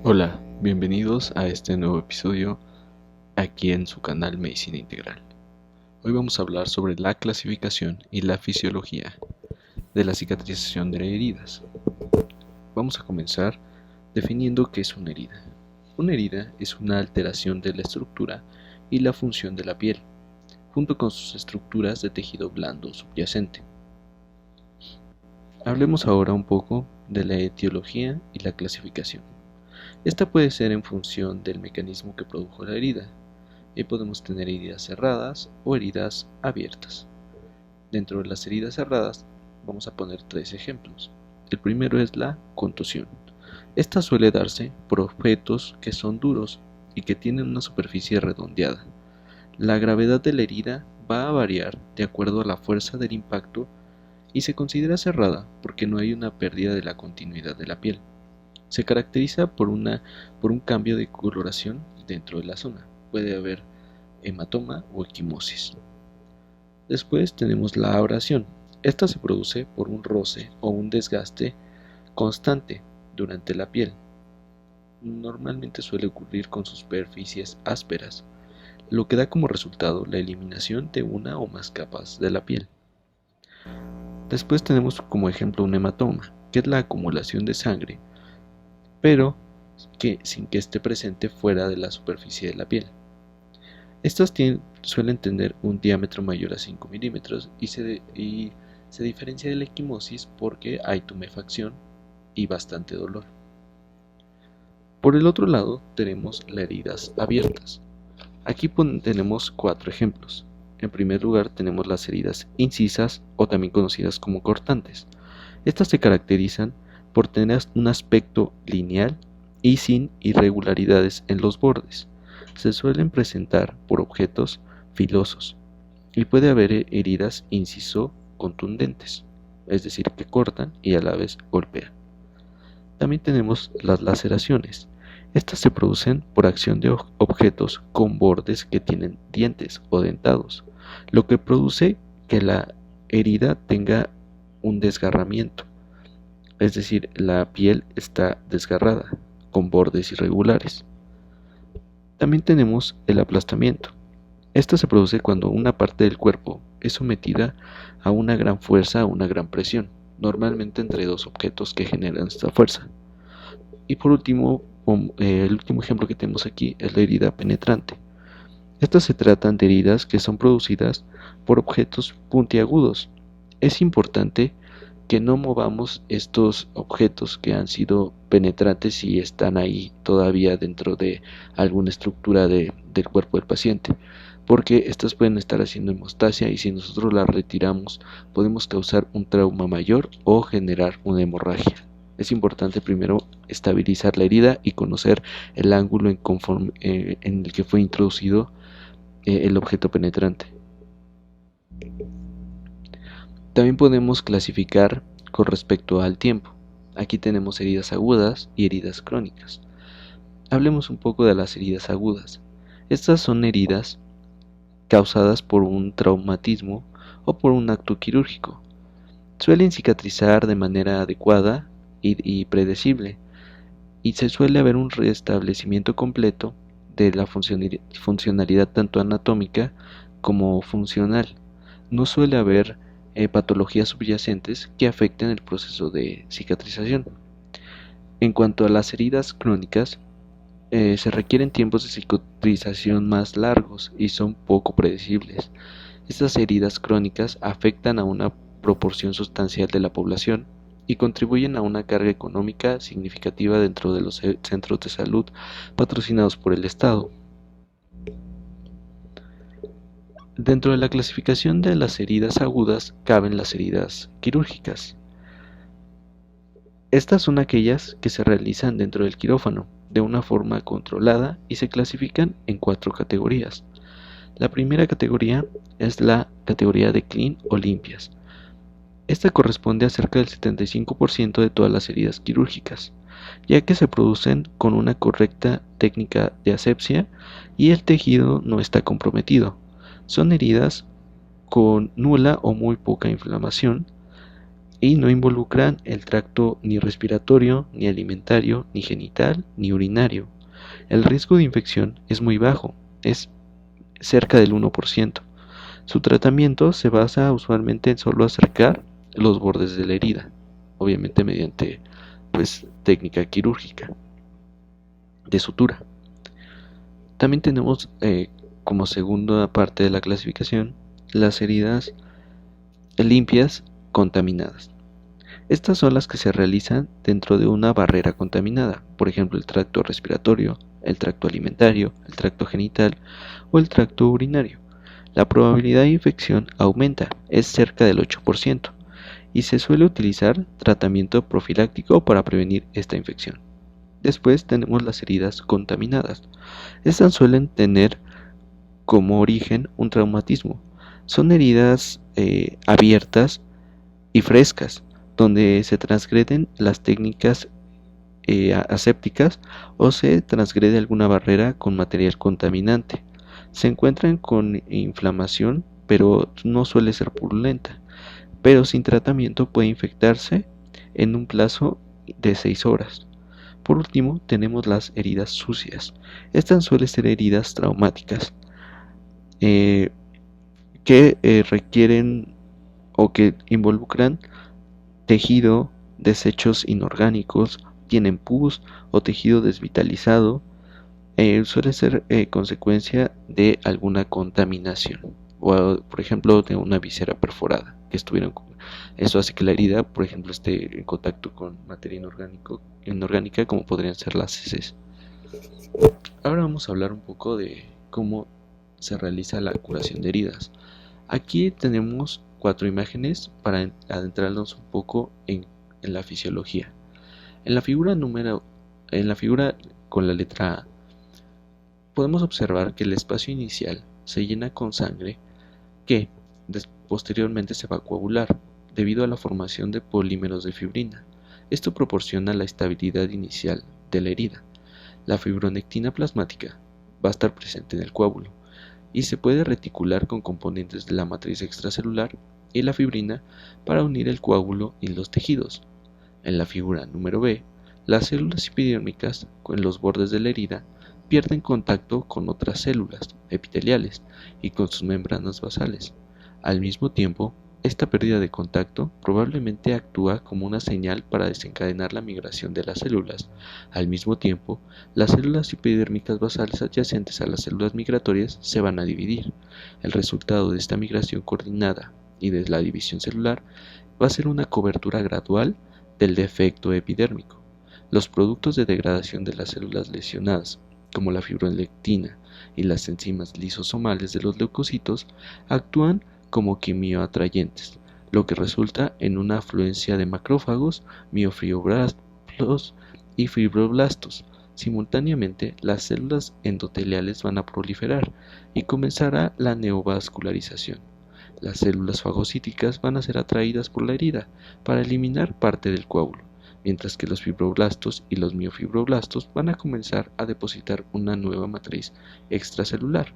Hola, bienvenidos a este nuevo episodio aquí en su canal Medicina Integral. Hoy vamos a hablar sobre la clasificación y la fisiología de la cicatrización de heridas. Vamos a comenzar definiendo qué es una herida. Una herida es una alteración de la estructura y la función de la piel, junto con sus estructuras de tejido blando subyacente. Hablemos ahora un poco de la etiología y la clasificación. Esta puede ser en función del mecanismo que produjo la herida. Podemos tener heridas cerradas o heridas abiertas. Dentro de las heridas cerradas vamos a poner tres ejemplos. El primero es la contusión. Esta suele darse por objetos que son duros y que tienen una superficie redondeada. La gravedad de la herida va a variar de acuerdo a la fuerza del impacto y se considera cerrada porque no hay una pérdida de la continuidad de la piel. Se caracteriza por un cambio de coloración dentro de la zona. Puede haber hematoma o equimosis. Después tenemos la abrasión. Esta se produce por un roce o un desgaste constante durante la piel. Normalmente suele ocurrir con superficies ásperas, lo que da como resultado la eliminación de una o más capas de la piel. Después tenemos como ejemplo un hematoma, que es la acumulación de sangre, pero sin que esté presente fuera de la superficie de la piel. Estas suelen tener un diámetro mayor a 5 milímetros y se diferencia de la equimosis porque hay tumefacción y bastante dolor. Por el otro lado tenemos las heridas abiertas. Aquí tenemos cuatro ejemplos. En primer lugar tenemos las heridas incisas o también conocidas como cortantes. Estas se caracterizan por tener un aspecto lineal y sin irregularidades en los bordes. Se suelen presentar por objetos filosos y puede haber heridas inciso-contundentes, es decir, que cortan y a la vez golpean. También tenemos las laceraciones. Estas se producen por acción de objetos con bordes que tienen dientes o dentados, lo que produce que la herida tenga un desgarramiento. Es decir, la piel está desgarrada, con bordes irregulares. También tenemos el aplastamiento. Esto se produce cuando una parte del cuerpo es sometida a una gran fuerza o una gran presión, normalmente entre dos objetos que generan esta fuerza. Y por último, el último ejemplo que tenemos aquí es la herida penetrante. Estas se tratan de heridas que son producidas por objetos puntiagudos. Es importante que no movamos estos objetos que han sido penetrantes y están ahí todavía dentro de alguna estructura del cuerpo del paciente, porque estas pueden estar haciendo hemostasia y si nosotros las retiramos podemos causar un trauma mayor o generar una hemorragia. Es importante primero estabilizar la herida y conocer el ángulo en el que fue introducido el objeto penetrante. También podemos clasificar con respecto al tiempo. Aquí tenemos heridas agudas y heridas crónicas. Hablemos un poco de las heridas agudas. Estas son heridas causadas por un traumatismo o por un acto quirúrgico. Suelen cicatrizar de manera adecuada y predecible, y se suele haber un restablecimiento completo de la funcionalidad tanto anatómica como funcional. No suele haber patologías subyacentes que afecten el proceso de cicatrización. En cuanto a las heridas crónicas, se requieren tiempos de cicatrización más largos y son poco predecibles. Estas heridas crónicas afectan a una proporción sustancial de la población y contribuyen a una carga económica significativa dentro de los centros de salud patrocinados por el Estado. Dentro de la clasificación de las heridas agudas caben las heridas quirúrgicas. Estas son aquellas que se realizan dentro del quirófano de una forma controlada y se clasifican en cuatro categorías. La primera categoría es la categoría de clean o limpias. Esta corresponde a cerca del 75% de todas las heridas quirúrgicas, ya que se producen con una correcta técnica de asepsia y el tejido no está comprometido. Son heridas con nula o muy poca inflamación y no involucran el tracto ni respiratorio, ni alimentario, ni genital, ni urinario. El riesgo de infección es muy bajo, es cerca del 1%. Su tratamiento se basa usualmente en solo acercar los bordes de la herida, obviamente mediante técnica quirúrgica de sutura. También tenemos como segunda parte de la clasificación las heridas limpias contaminadas. Estas son las que se realizan dentro de una barrera contaminada, por ejemplo el tracto respiratorio, el tracto alimentario, el tracto genital o el tracto urinario. La probabilidad de infección aumenta, es cerca del 8%, y se suele utilizar tratamiento profiláctico para prevenir esta infección. Después tenemos las heridas contaminadas. Estas suelen tener como origen un traumatismo. Son heridas abiertas y frescas, donde se transgreden las técnicas asépticas o se transgrede alguna barrera con material contaminante. Se encuentran con inflamación, pero no suele ser purulenta, pero sin tratamiento puede infectarse en un plazo de 6 horas. Por último, tenemos las heridas sucias. Estas suelen ser heridas traumáticas eh, que requieren o que involucran tejido, desechos inorgánicos, tienen pus o tejido desvitalizado, suele ser consecuencia de alguna contaminación o, por ejemplo, de una visera perforada que estuvieron. Eso hace que la herida, por ejemplo, esté en contacto con materia inorgánica, como podrían ser las heces. Ahora vamos a hablar un poco de cómo se realiza la curación de heridas. Aquí tenemos 4 imágenes para adentrarnos un poco en la fisiología. En la figura con la letra A, podemos observar que el espacio inicial se llena con sangre que posteriormente se va a coagular debido a la formación de polímeros de fibrina. Esto proporciona la estabilidad inicial de la herida. La fibronectina plasmática va a estar presente en el coágulo y se puede reticular con componentes de la matriz extracelular y la fibrina para unir el coágulo y los tejidos. En la figura número B, las células epidérmicas en los bordes de la herida pierden contacto con otras células epiteliales y con sus membranas basales. Al mismo tiempo, esta pérdida de contacto probablemente actúa como una señal para desencadenar la migración de las células. Al mismo tiempo, las células epidérmicas basales adyacentes a las células migratorias se van a dividir. El resultado de esta migración coordinada y de la división celular va a ser una cobertura gradual del defecto epidérmico. Los productos de degradación de las células lesionadas, como la fibronectina y las enzimas lisosomales de los leucocitos, actúan como quimioatrayentes, lo que resulta en una afluencia de macrófagos, miofibroblastos y fibroblastos. Simultáneamente, las células endoteliales van a proliferar y comenzará la neovascularización. Las células fagocíticas van a ser atraídas por la herida para eliminar parte del coágulo, mientras que los fibroblastos y los miofibroblastos van a comenzar a depositar una nueva matriz extracelular.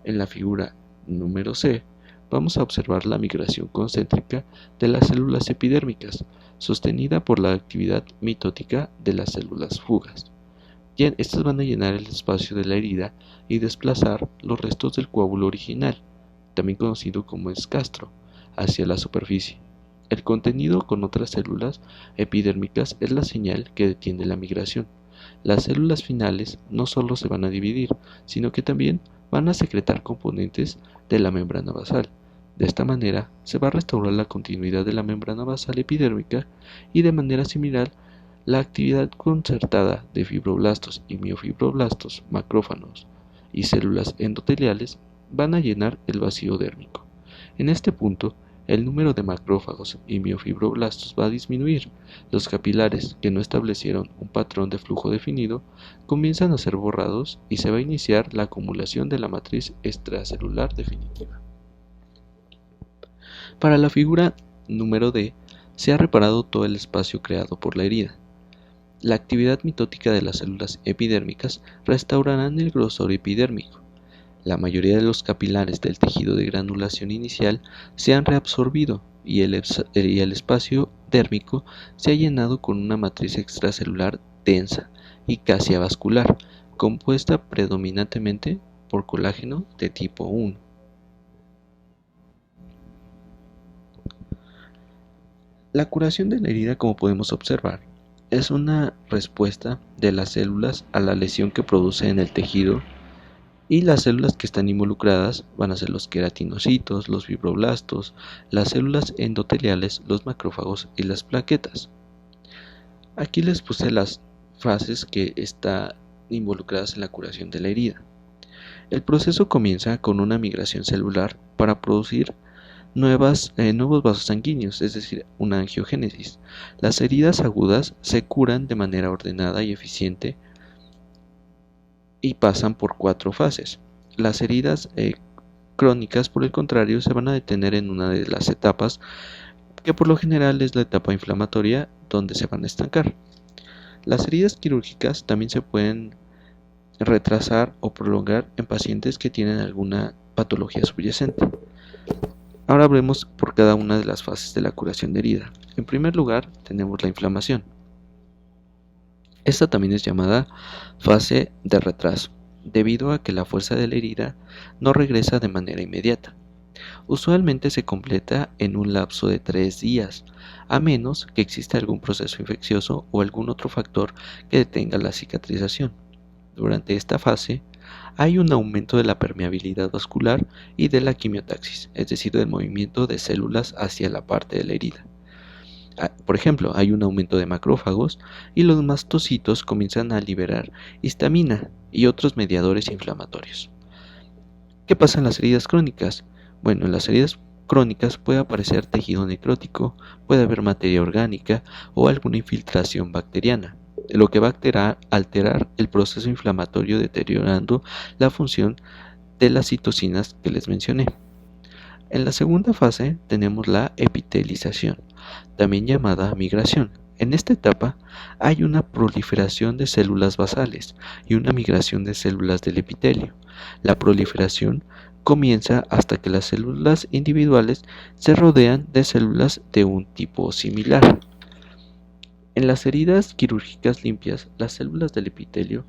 En la figura número C, vamos a observar la migración concéntrica de las células epidérmicas, sostenida por la actividad mitótica de las células fugas. Estas van a llenar el espacio de la herida y desplazar los restos del coágulo original, también conocido como escastro, hacia la superficie. El contenido con otras células epidérmicas es la señal que detiene la migración. Las células finales no solo se van a dividir, sino que también van a secretar componentes de la membrana basal. De esta manera, se va a restaurar la continuidad de la membrana basal epidérmica y de manera similar, la actividad concertada de fibroblastos y miofibroblastos, macrófagos y células endoteliales van a llenar el vacío dérmico. En este punto, el número de macrófagos y miofibroblastos va a disminuir. Los capilares que no establecieron un patrón de flujo definido comienzan a ser borrados y se va a iniciar la acumulación de la matriz extracelular definitiva. Para la figura número D, se ha reparado todo el espacio creado por la herida. La actividad mitótica de las células epidérmicas restaurarán el grosor epidérmico. La mayoría de los capilares del tejido de granulación inicial se han reabsorbido y el espacio dérmico se ha llenado con una matriz extracelular densa y casi avascular, compuesta predominantemente por colágeno de tipo 1. La curación de la herida, como podemos observar, es una respuesta de las células a la lesión que produce en el tejido, y las células que están involucradas van a ser los queratinocitos, los fibroblastos, las células endoteliales, los macrófagos y las plaquetas. Aquí les puse las fases que están involucradas en la curación de la herida. El proceso comienza con una migración celular para producir nuevos vasos sanguíneos, es decir, una angiogénesis. Las heridas agudas se curan de manera ordenada y eficiente y pasan por 4 fases. Las heridas crónicas, por el contrario, se van a detener en una de las etapas, que por lo general es la etapa inflamatoria, donde se van a estancar. Las heridas quirúrgicas también se pueden retrasar o prolongar en pacientes que tienen alguna patología subyacente. Ahora hablemos por cada una de las fases de la curación de herida. En primer lugar, tenemos la inflamación. Esta también es llamada fase de retraso, debido a que la fuerza de la herida no regresa de manera inmediata. Usualmente se completa en un lapso de 3 días, a menos que exista algún proceso infeccioso o algún otro factor que detenga la cicatrización. Durante esta fase, hay un aumento de la permeabilidad vascular y de la quimiotaxis, es decir, del movimiento de células hacia la parte de la herida. Por ejemplo, hay un aumento de macrófagos y los mastocitos comienzan a liberar histamina y otros mediadores inflamatorios. ¿Qué pasa en las heridas crónicas? Bueno, en las heridas crónicas puede aparecer tejido necrótico, puede haber materia orgánica o alguna infiltración bacteriana, lo que va a alterar el proceso inflamatorio, deteriorando la función de las citocinas que les mencioné. En la segunda fase tenemos la epitelización, también llamada migración. En esta etapa hay una proliferación de células basales y una migración de células del epitelio. La proliferación comienza hasta que las células individuales se rodean de células de un tipo similar. En las heridas quirúrgicas limpias, las células del epitelio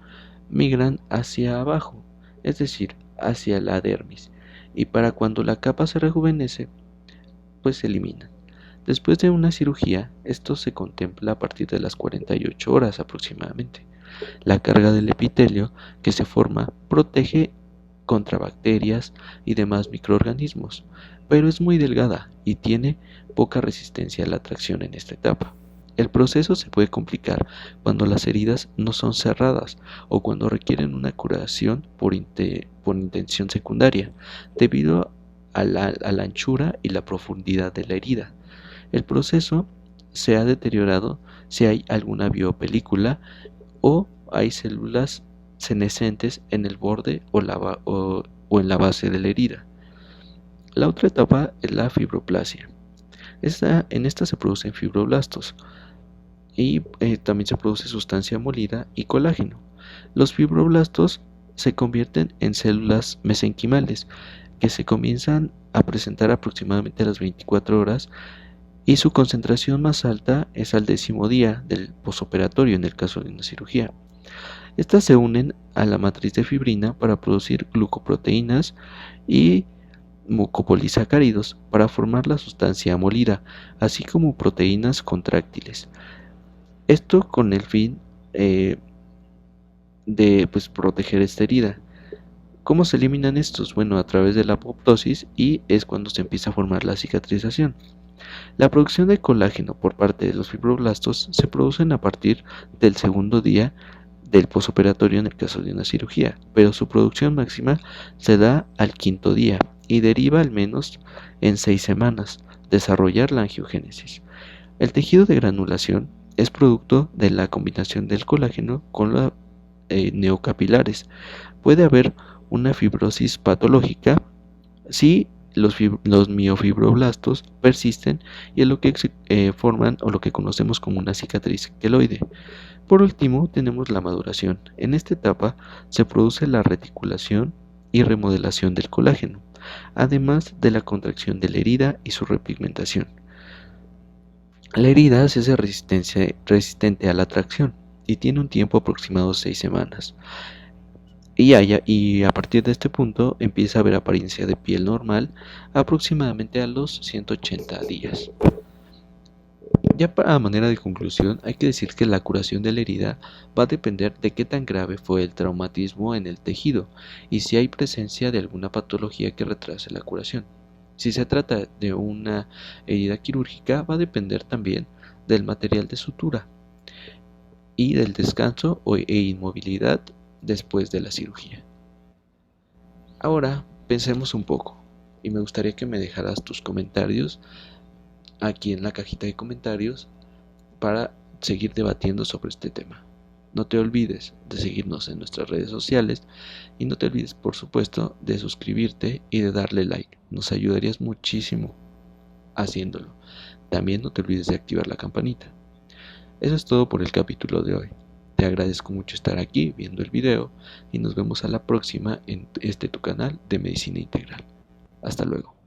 migran hacia abajo, es decir, hacia la dermis, y para cuando la capa se rejuvenece, pues se eliminan. Después de una cirugía, esto se contempla a partir de las 48 horas aproximadamente. La carga del epitelio que se forma protege contra bacterias y demás microorganismos, pero es muy delgada y tiene poca resistencia a la tracción en esta etapa. El proceso se puede complicar cuando las heridas no son cerradas o cuando requieren una curación por intención secundaria, debido a la anchura y la profundidad de la herida. El proceso se ha deteriorado si hay alguna biopelícula o hay células senescentes en el borde o en la base de la herida. La otra etapa es la fibroplasia. En esta se producen fibroblastos y también se produce sustancia molida y colágeno. Los fibroblastos se convierten en células mesenquimales que se comienzan a presentar aproximadamente a las 24 horas, y su concentración más alta es al 10º día del posoperatorio en el caso de una cirugía. Estas se unen a la matriz de fibrina para producir glucoproteínas y mucopolisacáridos para formar la sustancia molida, así como proteínas contráctiles. Esto con el fin de proteger esta herida. ¿Cómo se eliminan estos? Bueno, a través de la apoptosis, y es cuando se empieza a formar la cicatrización. La producción de colágeno por parte de los fibroblastos se producen a partir del 2º día del posoperatorio en el caso de una cirugía, pero su producción máxima se da al 5º día y deriva al menos en 6 semanas desarrollar la angiogénesis. El tejido de granulación es producto de la combinación del colágeno con los neocapilares. Puede haber una fibrosis patológica si los miofibroblastos persisten y es lo que forman o lo que conocemos como una cicatriz queloide. Por último, tenemos la maduración. En esta etapa se produce la reticulación y remodelación del colágeno, además de la contracción de la herida y su repigmentación. La herida se hace resistente a la tracción y tiene un tiempo aproximado de 6 semanas. Y a partir de este punto empieza a haber apariencia de piel normal aproximadamente a los 180 días. Ya a manera de conclusión, hay que decir que la curación de la herida va a depender de qué tan grave fue el traumatismo en el tejido y si hay presencia de alguna patología que retrase la curación. Si se trata de una herida quirúrgica, va a depender también del material de sutura y del descanso e inmovilidad después de la cirugía. Ahora pensemos un poco y me gustaría que me dejaras tus comentarios aquí en la cajita de comentarios para seguir debatiendo sobre este tema. No te olvides de seguirnos en nuestras redes sociales y no te olvides, por supuesto, de suscribirte y de darle like. Nos ayudarías muchísimo haciéndolo. También no te olvides de activar la campanita. Eso es todo por el capítulo de hoy. Te agradezco mucho estar aquí viendo el video y nos vemos a la próxima en este tu canal de Medicina Integral. Hasta luego.